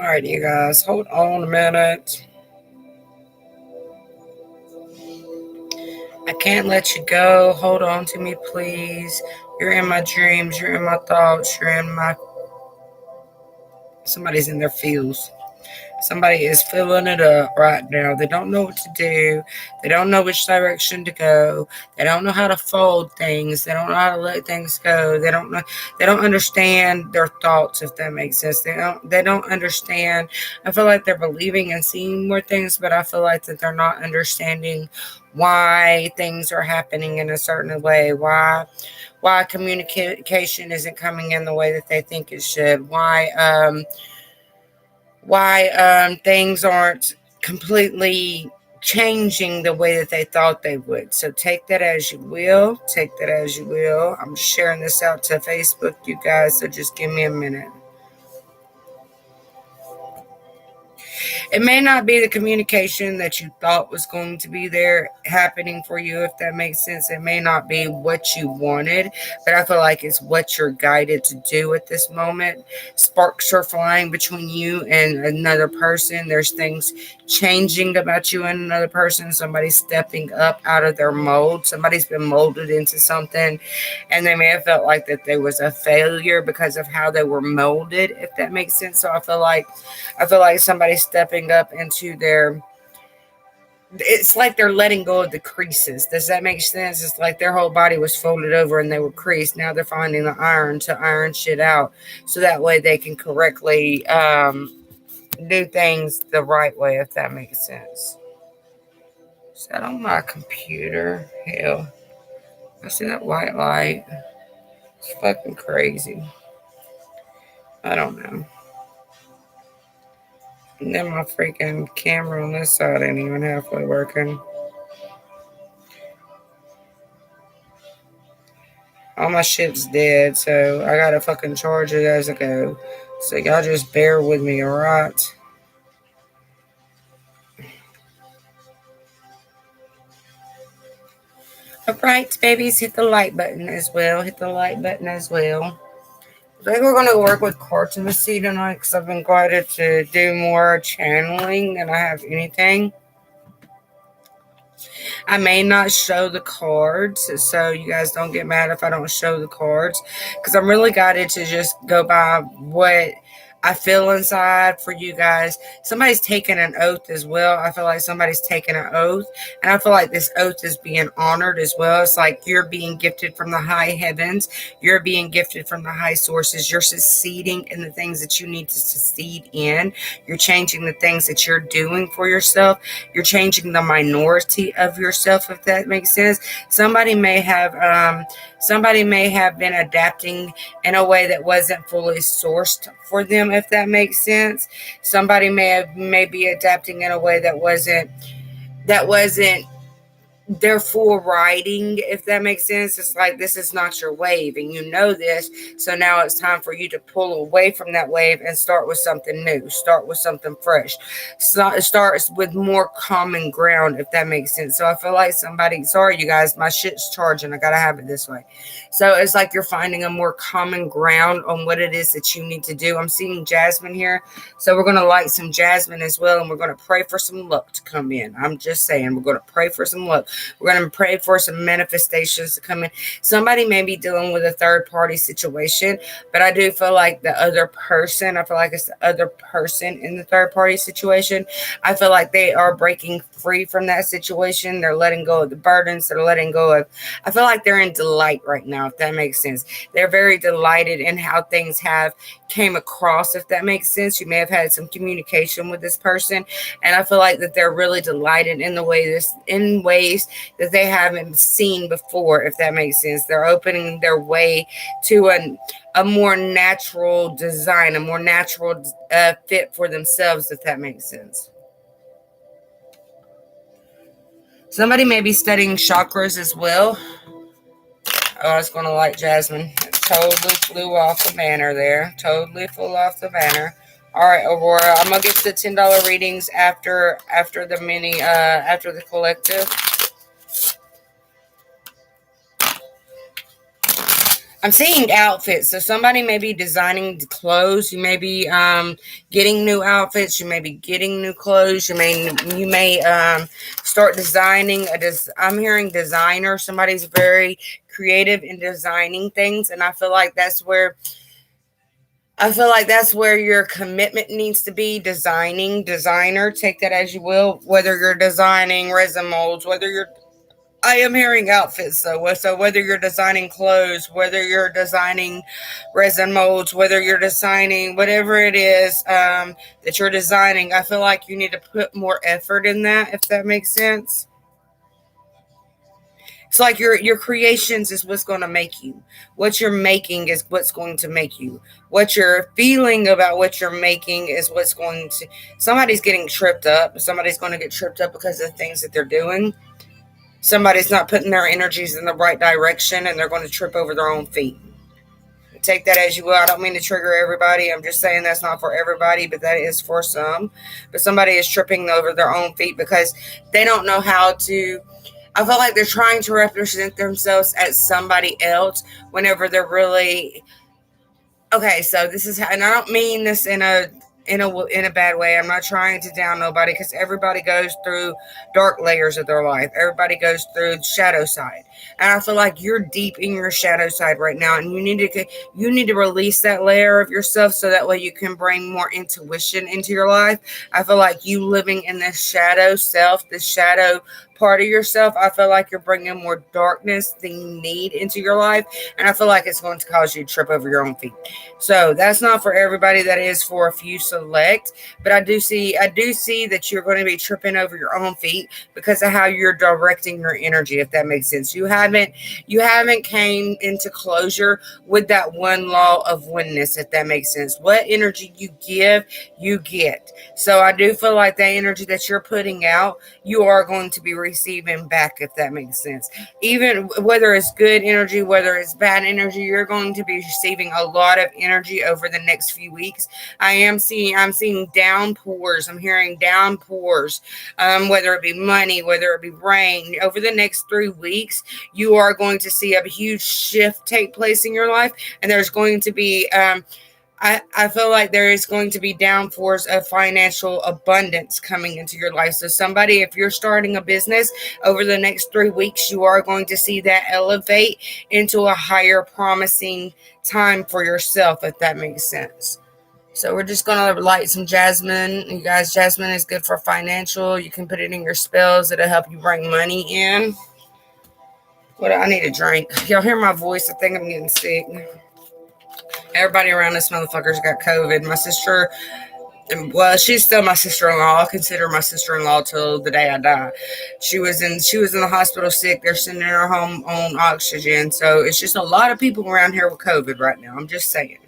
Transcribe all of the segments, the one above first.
Alright, you guys, hold on a minute. I can't let you go. Hold on to me, please. You're in my dreams. You're in my thoughts. You're in my... Somebody's in their feels. Somebody is filling it up right now. They don't know what to do. They don't know which direction to go. They don't know how to fold things. They don't know how to let things go. They don't know. They don't understand their thoughts, if that makes sense. They don't understand. I feel like they're believing and seeing more things, but I feel like that they're not understanding why things are happening in a certain way. Why communication isn't coming in the way that they think it should. Why things aren't completely changing the way that they thought they would. So take that as you will. Take that as you will. I'm sharing this out to Facebook, you guys, so just give me a minute. It may not be the communication that you thought was going to be there happening for you, if that makes sense. It may not be what you wanted, but I feel like it's what you're guided to do at this moment. Sparks are flying between you and another person. There's things changing about you and another person. Somebody's stepping up out of their mold. Somebody's been molded into something, and they may have felt like that there was a failure because of how they were molded, if that makes sense. So I feel like somebody's stepping up into their... It's like they're letting go of the creases. Does that make sense? It's like their whole body was folded over and they were creased. Now they're finding the iron to iron shit out, so that way they can correctly do things the right way, if that makes sense. Is that on my computer? Hell, I see that white light. It's fucking crazy. I don't know. And then my freaking camera on this side ain't even halfway working. All my shit's dead, so I gotta fucking charge it as I go. So y'all just bear with me, alright? Alright, babies, hit the like button as well. Hit the like button as well. I think we're gonna work with cartomacy tonight because I've been guided to do more channeling than I have anything. I may not show the cards, so you guys don't get mad if I don't show the cards, because I'm really guided to just go by what I feel inside for you guys. Somebody's taking an oath as well. I feel like somebody's taking an oath, and I feel like this oath is being honored as well. It's like you're being gifted from the high heavens. You're being gifted from the high sources. You're succeeding in the things that you need to succeed in. You're changing the things that you're doing for yourself. You're changing the minority of yourself, if that makes sense. Somebody may have been adapting in a way that wasn't fully sourced for them, if that makes sense. Somebody may be adapting in a way that wasn't their full writing, if that makes sense. It's like, this is not your wave, and you know this. So now it's time for you to pull away from that wave and start with something new. Start with something fresh. Start with more common ground, if that makes sense. So I feel like somebody... Sorry, you guys, my shit's charging. I gotta have it this way. So it's like you're finding a more common ground on what it is that you need to do. I'm seeing jasmine here. So we're gonna light some jasmine as well, and we're gonna pray for some luck to come in. I'm just saying, we're gonna pray for some luck. We're going to pray for some manifestations to come in. Somebody may be dealing with a third party situation, but I do feel like the other person, I feel like it's the other person in the third party situation. I feel like they are breaking free from that situation. They're letting go of the burdens. They're letting go of... I feel like they're in delight right now, if that makes sense. They're very delighted in how things have came across, if that makes sense. You may have had some communication with this person, and I feel like that they're really delighted in ways that they haven't seen before, if that makes sense. They're opening their way to a more natural design, a more natural fit for themselves, if that makes sense. Somebody may be studying chakras as well. I was going to light jasmine. It totally flew off the banner there. Totally flew off the banner. All right, Aurora. I'm going to get to the $10 readings after the mini, after the collective. I'm seeing outfits. So somebody may be designing clothes. You may be getting new outfits. You may be getting new clothes. You may start designing. I'm hearing designer. Somebody's very creative in designing things, and I feel like that's where your commitment needs to be. Designer. Take that as you will. Whether you're designing resin molds, I am hearing outfits. So whether you're designing clothes, whether you're designing resin molds, whether you're designing whatever it is that you're designing, I feel like you need to put more effort in that. If that makes sense. It's like your creations is what's going to make you. What you're making is what's going to make you. What you're feeling about what you're making is what's going to. Somebody's getting tripped up. Somebody's going to get tripped up because of the things that they're doing. Somebody's not putting their energies in the right direction, and they're going to trip over their own feet. Take that as you will. I don't mean to trigger everybody. I'm just saying that's not for everybody, but that is for some. But somebody is tripping over their own feet because they don't know how to. I feel like they're trying to represent themselves as somebody else whenever they're really okay. So this is how, and I don't mean this in a bad way. I'm not trying to down nobody because everybody goes through dark layers of their life. Everybody goes through the shadow side, and I feel like you're deep in your shadow side right now, and you need to release that layer of yourself so that way you can bring more intuition into your life. I feel like you living in this shadow self, this shadow part of yourself, I feel like you're bringing more darkness than you need into your life, and I feel like it's going to cause you to trip over your own feet. So that's not for everybody. That is for a few select. But I do see that you're going to be tripping over your own feet because of how you're directing your energy, if that makes sense. You haven't came into closure with that one law of oneness, if that makes sense. What energy you give, you get. So I do feel like that energy that you're putting out, you are going to be receiving back, if that makes sense. Even whether it's good energy, whether it's bad energy, you're going to be receiving a lot of energy over the next few weeks. I'm seeing downpours. I'm hearing downpours, whether it be money, whether it be rain. Over the next 3 weeks, you are going to see a huge shift take place in your life, and there's going to be I feel like there is going to be downpours of financial abundance coming into your life. So somebody, if you're starting a business over the next 3 weeks, you are going to see that elevate into a higher promising time for yourself, if that makes sense. So we're just going to light some jasmine. You guys, jasmine is good for financial. You can put it in your spells. It'll help you bring money in. What I need a drink. Y'all hear my voice? I think I'm getting sick. Everybody around this motherfucker's got COVID. My sister, well, she's still my sister-in-law. I'll consider my sister-in-law till the day I die. She was in the hospital sick. They're sending her home on oxygen. So it's just a lot of people around here with COVID right now. I'm just saying.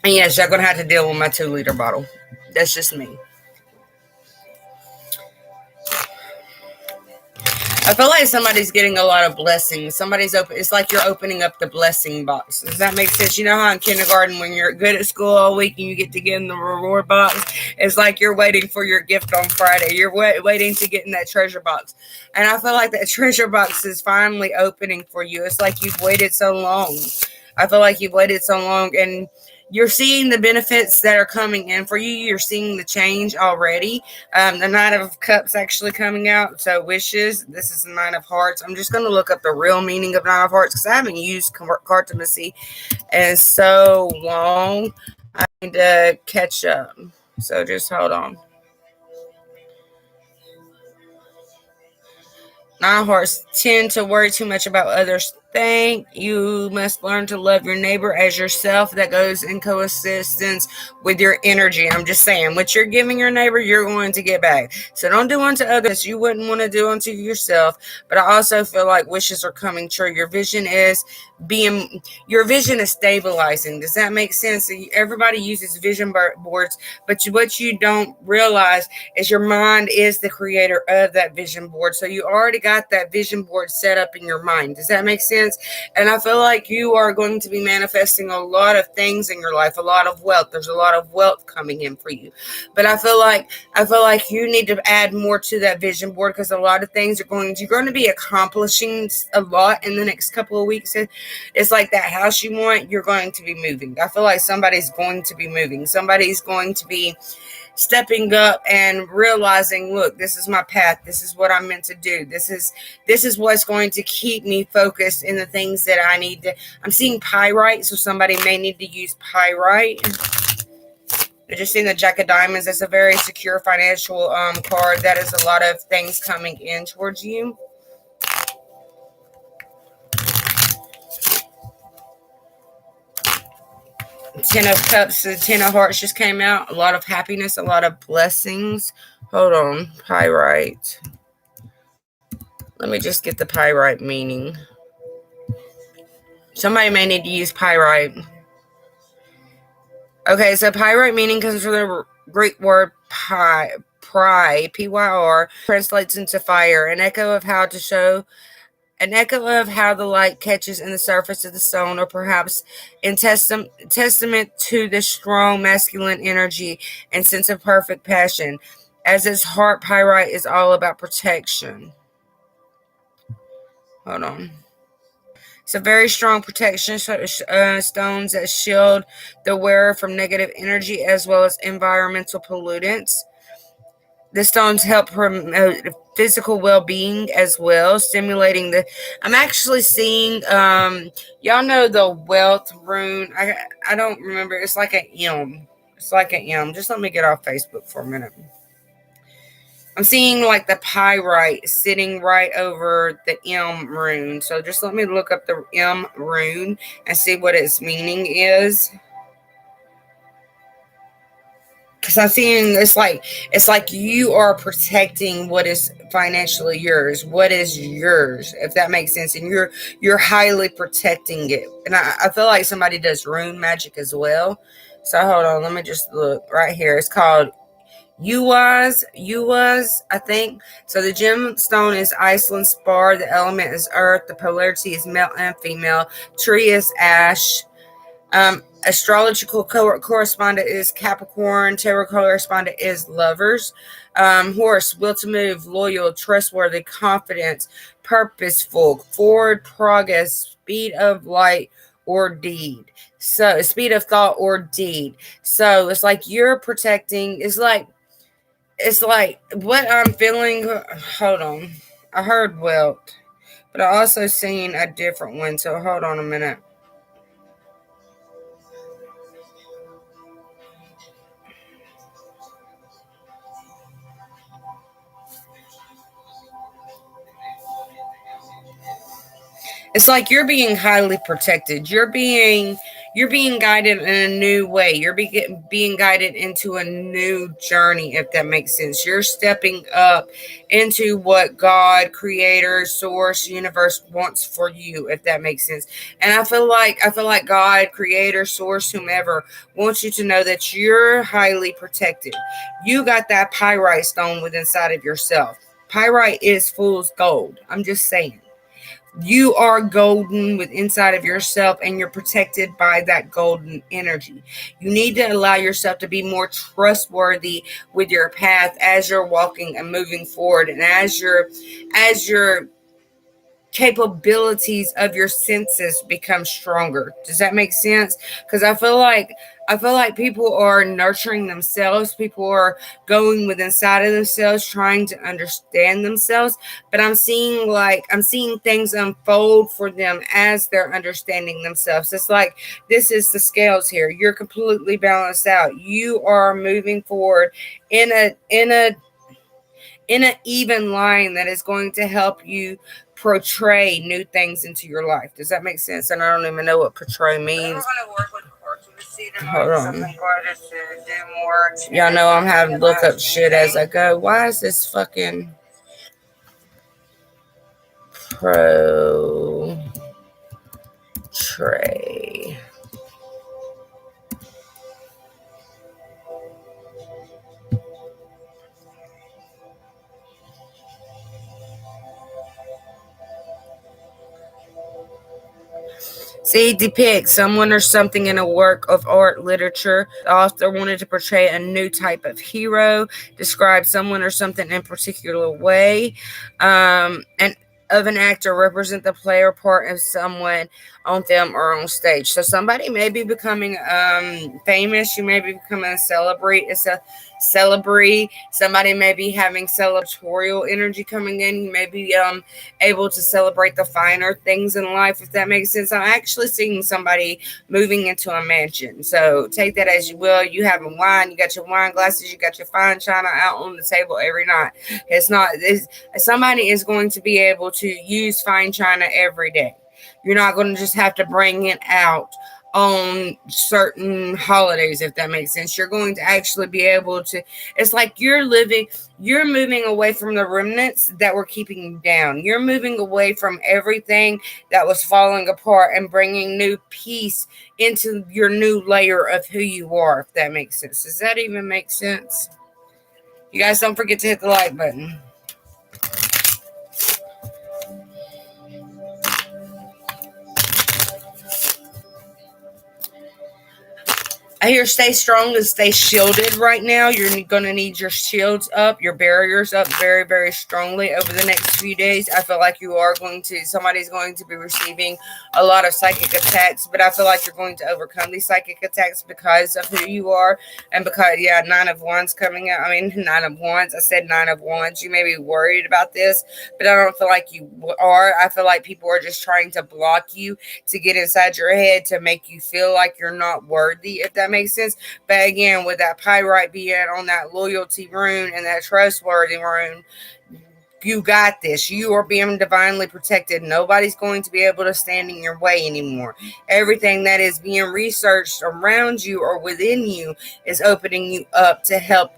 And yes, y'all gonna have to deal with my 2-liter bottle. That's just me. I feel like somebody's getting a lot of blessings. Somebody's open. It's like you're opening up the blessing box. Does that make sense? You know how in kindergarten, when you're good at school all week and you get to get in the reward box, it's like you're waiting for your gift on Friday. You're waiting to get in that treasure box, and I feel like that treasure box is finally opening for you. It's like you've waited so long. I feel like you've waited so long, and you're seeing the benefits that are coming in for you. You're seeing the change already. The Nine of Cups actually coming out. So wishes. This is the Nine of Hearts. I'm just going to look up the real meaning of Nine of Hearts because I haven't used cartomancy in so long. I need to catch up. So just hold on. Nine of Hearts tend to worry too much about others think. You must learn to love your neighbor as yourself. That goes in coexistence with your energy. I'm just saying, what you're giving your neighbor, you're going to get back. So don't do unto others you wouldn't want to do unto yourself. But I also feel like wishes are coming true. Your vision is being, your vision is stabilizing. Does that make sense? Everybody uses vision boards, but what you don't realize is your mind is the creator of that vision board. So you already got that vision board set up in your mind. Does that make sense? And I feel like you are going to be manifesting a lot of things in your life, a lot of wealth. There's a lot of wealth coming in for you. But I feel like you need to add more to that vision board, because a lot of things you're going to be accomplishing a lot in the next couple of weeks. It's like that house you want, you're going to be moving. I feel like somebody's going to be moving. Somebody's going to be stepping up and realizing, look, this is my path. This is what I'm meant to do. This is what's going to keep me focused in the things that I need to. I'm seeing pyrite, so somebody may need to use pyrite. I just seen the Jack of Diamonds. That's a very secure financial card. That is a lot of things coming in towards you. Ten of Cups, the Ten of Hearts just came out. A lot of happiness, a lot of blessings. Hold on, pyrite. Let me just get the pyrite meaning. Somebody may need to use pyrite. Okay, so pyrite meaning comes from the Greek word pyr, P-Y-R, translates into fire, an echo of how the light catches in the surface of the stone, or perhaps in testament to the strong masculine energy and sense of perfect passion. As its heart, pyrite is all about protection. Hold on. It's a very strong protection stones that shield the wearer from negative energy as well as environmental pollutants. The stones help promote physical well-being as well, stimulating the. I'm actually seeing. Y'all know the wealth rune. I don't remember. It's like an M. It's like an M. Just let me get off Facebook for a minute. I'm seeing like the pyrite sitting right over the M rune. So just let me look up the M rune and see what its meaning is. Because I'm seeing it's like you are protecting what is financially yours, what is yours, if that makes sense, and you're highly protecting it. And I feel like somebody does rune magic as well. So hold on, let me just look right here. It's called Uwas, I think. So the gemstone is Iceland spar. The element is earth. The polarity is male and female. Tree is ash. Astrological correspondent is Capricorn. Tarot correspondent is Lovers. Horse, will to move, loyal, trustworthy, confident, purposeful, forward progress, speed of light or deed. So speed of thought or deed. So it's like you're protecting. It's like what I'm feeling. Hold on. I heard wealth, but I also seen a different one. So hold on a minute. It's like you're being highly protected. You're being guided in a new way. You're being guided into a new journey, if that makes sense. You're stepping up into what God, Creator, Source, Universe wants for you, if that makes sense. And I feel like God, Creator, Source, whomever wants you to know that you're highly protected. You got that pyrite stone within inside of yourself. Pyrite is fool's gold. I'm just saying. You are golden with inside of yourself, and you're protected by that golden energy. You need to allow yourself to be more trustworthy with your path as you're walking and moving forward, and as your capabilities of your senses become stronger. Does that make sense? Because I feel like people are nurturing themselves. People are going within inside of themselves, trying to understand themselves. But I'm seeing things unfold for them as they're understanding themselves. It's like this is the scales here. You're completely balanced out. You are moving forward in an even line that is going to help you portray new things into your life. Does that make sense? And I don't even know what portray means. Hold on. Y'all know I'm having to look up shit as I go. Why is this fucking pro tray. See, depict someone or something in a work of art, literature. The author wanted to portray a new type of hero, describe someone or something in a particular way, and of an actor represent the player part of someone on film or on stage. So somebody may be becoming famous. You may be becoming a celebrity. It's a celebrity. Somebody may be having celebratorial energy coming in. You may be able to celebrate the finer things in life, if that makes sense. I'm actually seeing somebody moving into a mansion. So take that as you will. You have a wine, you got your wine glasses, you got your fine china out on the table every night. Somebody is going to be able to use fine china every day. You're not going to just have to bring it out on certain holidays, if that makes sense. You're going to actually be able to, it's like you're moving away from the remnants that were keeping you down. You're moving away from everything that was falling apart and bringing new peace into your new layer of who you are, if that makes sense. Does that even make sense? You guys don't forget to hit the like button. I hear stay strong and stay shielded right now. You're going to need your shields up, your barriers up very, very strongly over the next few days. I feel like somebody's going to be receiving a lot of psychic attacks, but I feel like you're going to overcome these psychic attacks because of who you are. And because, 9 of Wands coming out. 9 of Wands. I said 9 of Wands. You may be worried about this, but I don't feel like you are. I feel like people are just trying to block you to get inside your head to make you feel like you're not worthy, if that makes sense. But again, with that pyrite being on that loyalty rune and that trustworthy rune, you got this. You are being divinely protected. Nobody's going to be able to stand in your way anymore. Everything that is being researched around you or within you is opening you up to help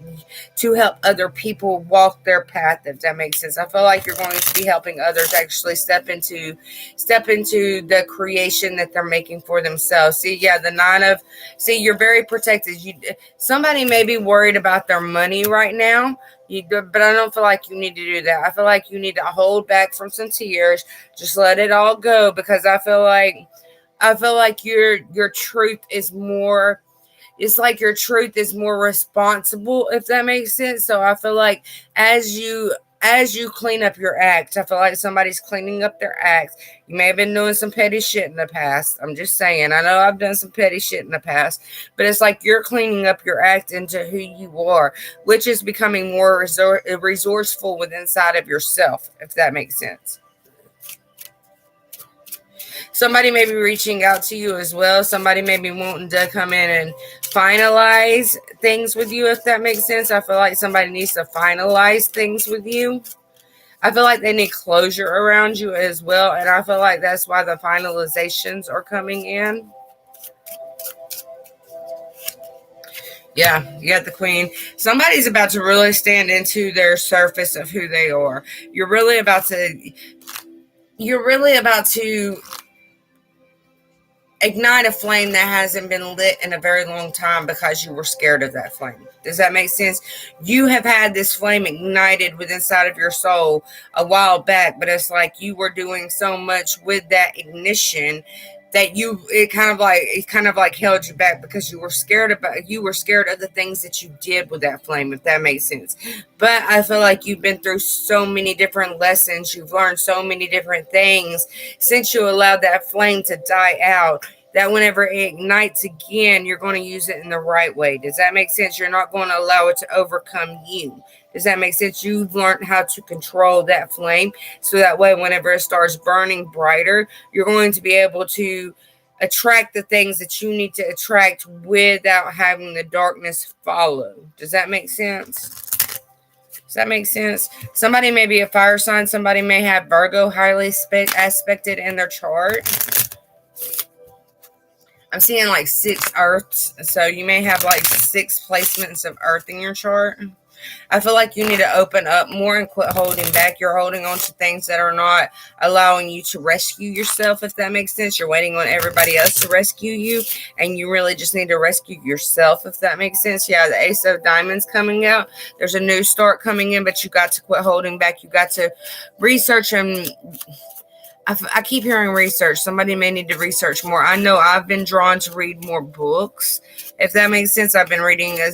other people walk their path, if that makes sense. I feel like you're going to be helping others actually step into the creation that they're making for themselves. You're very protected. Somebody may be worried about their money right now. But I don't feel like you need to do that. I feel like you need to hold back from some tears. Just let it all go, because I feel like your truth is more. It's like your truth is more responsible, if that makes sense. So I feel like as you clean up your act, I feel like somebody's cleaning up their act. You may have been doing some petty shit in the past. I'm just saying. I know I've done some petty shit in the past, but it's like you're cleaning up your act into who you are, which is becoming more resourceful within inside of yourself, if that makes sense. Somebody may be reaching out to you as well. Somebody may be wanting to come in and finalize things with you, if that makes sense. I feel like somebody needs to finalize things with you. I feel like they need closure around you as well. And I feel like that's why the finalizations are coming in. Yeah, you got the Queen. Somebody's about to really stand into their surface of who they are. You're really about to ignite a flame that hasn't been lit in a very long time because you were scared of that flame. Does that make sense? You have had this flame ignited within inside of your soul a while back, but it's like you were doing so much with that ignition that it kind of like held you back because you were scared of the things that you did with that flame, if that makes sense. But I feel like you've been through so many different lessons. You've learned so many different things since you allowed that flame to die out, that whenever it ignites again, you're going to use it in the right way. Does that make sense? You're not going to allow it to overcome you. Does that make sense? You've learned how to control that flame, so that way whenever it starts burning brighter, you're going to be able to attract the things that you need to attract without having the darkness follow. Does that make sense? Does that make sense? Somebody may be a fire sign. Somebody may have Virgo highly aspected in their chart. I'm seeing like 6 earths. So you may have like 6 placements of earth in your chart. I feel like you need to open up more and quit holding back. You're holding on to things that are not allowing you to rescue yourself, if that makes sense. You're waiting on everybody else to rescue you, and you really just need to rescue yourself, if that makes sense. Yeah, the Ace of Diamonds coming out. There's a new start coming in, but you got to quit holding back. You got to research and I keep hearing research. Somebody may need to research more. I know I've been drawn to read more books, if that makes sense. I've been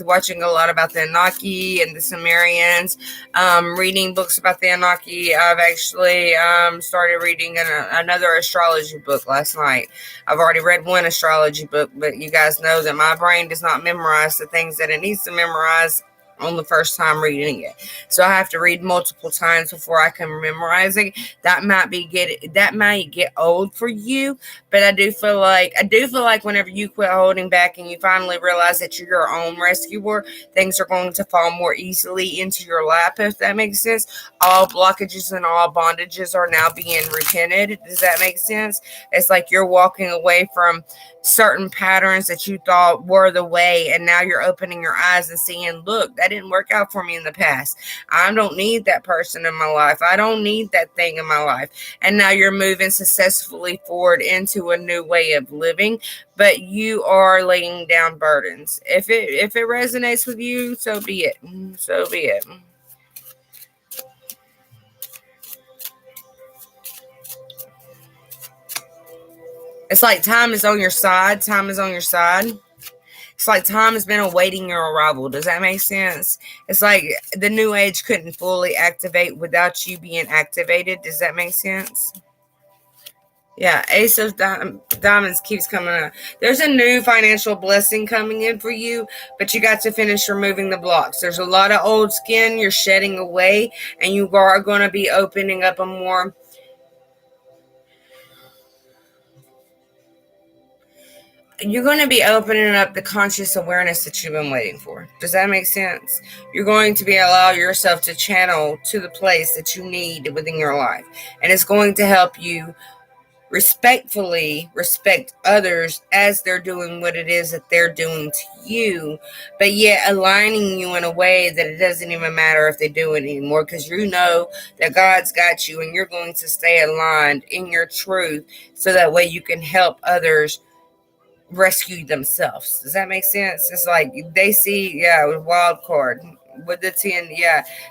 watching a lot about the Anunnaki and the Sumerians, reading books about the Anunnaki. I've actually started reading another astrology book last night. I've already read one astrology book, but you guys know that my brain does not memorize the things that it needs to memorize on the first time reading it. So I have to read multiple times before I can memorize it. That might get old for you, but I do feel like whenever you quit holding back and you finally realize that you're your own rescuer, things are going to fall more easily into your lap, if that makes sense. All blockages and all bondages are now being repented. Does that make sense? It's like you're walking away from certain patterns that you thought were the way, and now you're opening your eyes and seeing, look, that didn't work out for me in the past. I don't need that person in my life. I don't need that thing in my life. And now you're moving successfully forward into a new way of living, but you are laying down burdens. If it resonates with you, so be it. So be it. It's like time is on your side. Time is on your side. It's like time has been awaiting your arrival. Does that make sense? It's like the new age couldn't fully activate without you being activated. Does that make sense? Yeah, Ace of Diamonds keeps coming up. There's a new financial blessing coming in for you, but you got to finish removing the blocks. There's a lot of old skin you're shedding away, and you are going to be opening up a more... You're going to be opening up the conscious awareness that you've been waiting for. Does that make sense? You're going to be allow yourself to channel to the place that you need within your life. And it's going to help you respectfully respect others as they're doing what it is that they're doing to you, but yet aligning you in a way that it doesn't even matter if they do it anymore, because you know that God's got you and you're going to stay aligned in your truth, so that way you can help others rescue themselves. Does that make sense? It's like they see, with wild card, with the 10,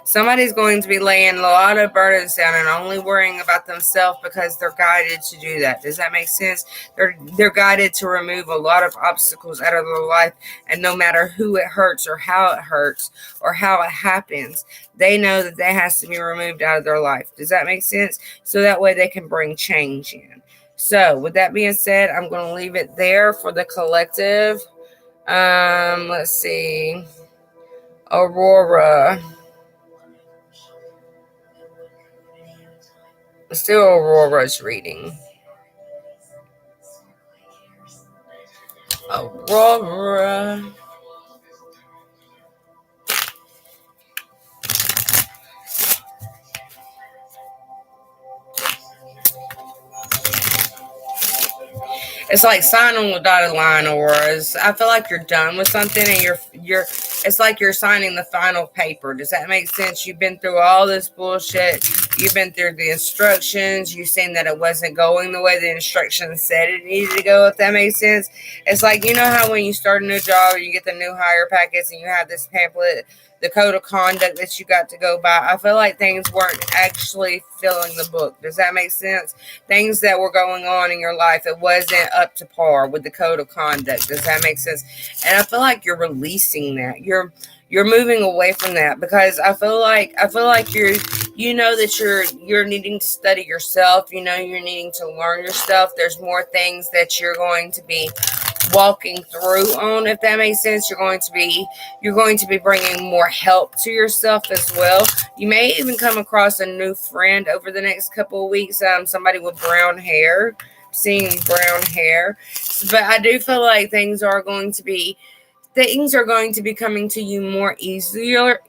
somebody's going to be laying a lot of burdens down and only worrying about themselves because they're guided to do that. Does that make sense? They're guided to remove a lot of obstacles out of their life, and no matter who it hurts or how it happens, they know that that has to be removed out of their life. Does that make sense? So that way they can bring change in. So with that being said, I'm going to leave it there for the collective. Let's see. Aurora. Still Aurora's reading. Aurora. It's like sign on the dotted line, Auroras. I feel like you're done with something, and you're. It's like you're signing the final paper. Does that make sense? You've been through all this bullshit. You've been through the instructions. You've seen that it wasn't going the way the instructions said it needed to go, if that makes sense. It's like, you know how when you start a new job, you get the new hire packets and you have this pamphlet, the code of conduct that you got to go by. I feel like things weren't actually filling the book. Does that make sense? Things that were going on in your life, it wasn't up to par with the code of conduct. Does that make sense? And I feel like you're releasing that. You're moving away from that, because I feel like you know that you're needing to study yourself. You know, you're needing to learn yourself. There's more things that you're going to be walking through on, if that makes sense. You're going to be bringing more help to yourself as well. You may even come across a new friend over the next couple of weeks. Somebody with brown hair, seeing brown hair. But I do feel like things are going to be coming to you more easier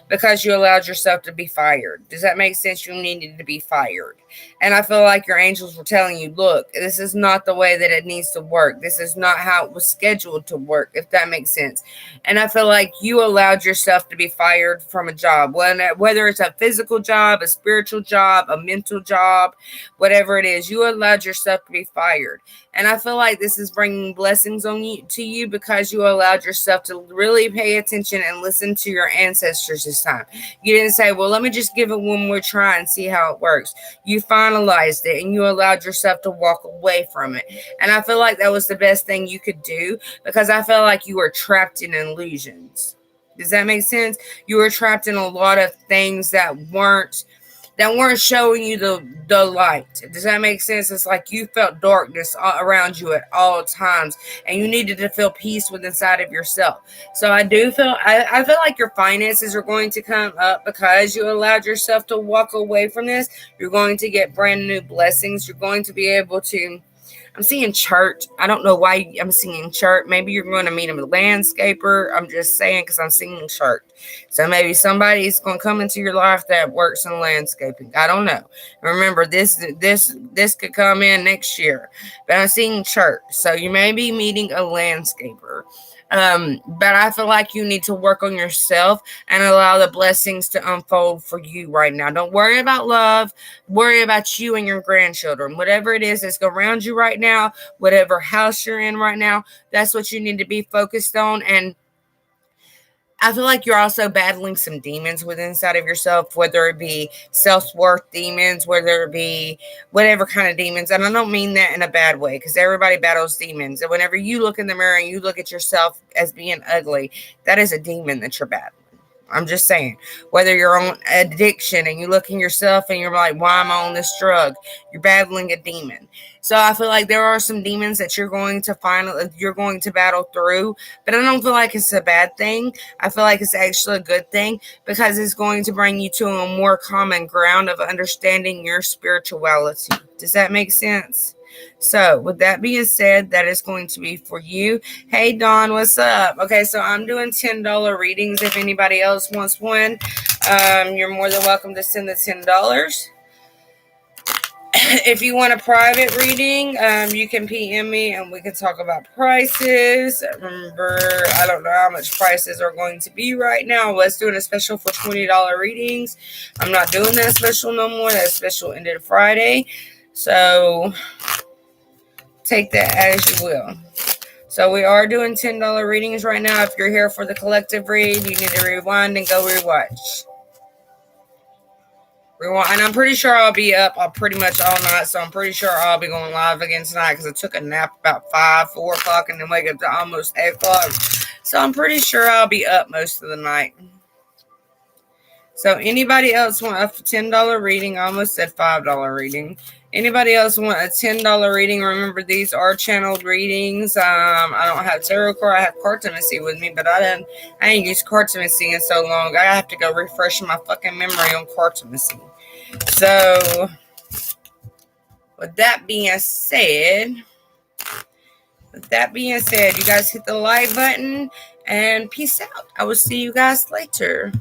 because you allowed yourself to be fired. Does that make sense? You needed to be fired. And I feel like your angels were telling you, look, this is not the way that it needs to work. This is not how it was scheduled to work, if that makes sense. And I feel like you allowed yourself to be fired from a job, whether it's a physical job, a spiritual job, a mental job, whatever it is, you allowed yourself to be fired. And I feel like this is bringing blessings to you because you allowed yourself to really pay attention and listen to your ancestors this time. You didn't say, well, let me just give it one more try and see how it works. You finalized it and you allowed yourself to walk away from it. And I feel like that was the best thing you could do because I felt like you were trapped in illusions. Does that make sense? You were trapped in a lot of things that weren't showing you the light. Does that make sense? It's like you felt darkness around you at all times, and you needed to feel peace within inside of yourself. So I feel like your finances are going to come up because you allowed yourself to walk away from this. You're going to get brand new blessings. You're going to be able to. I'm seeing church. I don't know why I'm seeing church. Maybe you're going to meet a landscaper. I'm just saying because I'm seeing church. So maybe somebody's going to come into your life that works in landscaping. I don't know. Remember, this could come in next year. But I'm seeing church. So you may be meeting a landscaper. But I feel like you need to work on yourself and allow the blessings to unfold for you right now. Don't worry about love. Worry about you and your grandchildren. Whatever it is that's around you right now, whatever house you're in right now, that's what you need to be focused on. And I feel like you're also battling some demons within inside of yourself, whether it be self-worth demons, whether it be whatever kind of demons. And I don't mean that in a bad way because everybody battles demons. And whenever you look in the mirror and you look at yourself as being ugly, that is a demon that you're battling. I'm just saying, whether you're on addiction and you look in yourself and you're like, why am I on this drug? You're battling a demon. So I feel like there are some demons that you're going to battle through, but I don't feel like it's a bad thing. I feel like it's actually a good thing because it's going to bring you to a more common ground of understanding your spirituality. Does that make sense? So with that being said, that is going to be for you. Hey, Dawn, what's up? Okay, so I'm doing $10 readings. If anybody else wants one, you're more than welcome to send the $10. If you want a private reading, you can PM me and we can talk about prices. Remember, I don't know how much prices are going to be right now. I was doing a special for $20 readings. I'm not doing that special no more. That special ended Friday. So take that as you will. So we are doing $10 readings right now. If you're here for the collective read, you need to rewind and go rewatch. And I'm pretty sure I'll be up pretty much all night. So I'm pretty sure I'll be going live again tonight because I took a nap about 4 o'clock and then wake up to almost 8 o'clock. So I'm pretty sure I'll be up most of the night. So anybody else want a $10 reading? I almost said $5 reading. Anybody else want a $10 reading? Remember, these are channeled readings. I don't have tarot card. I have cartomancy with me, but I ain't used cartomancy in so long. I have to go refresh my fucking memory on cartomancy. So, with that being said, you guys hit the like button and peace out. I will see you guys later.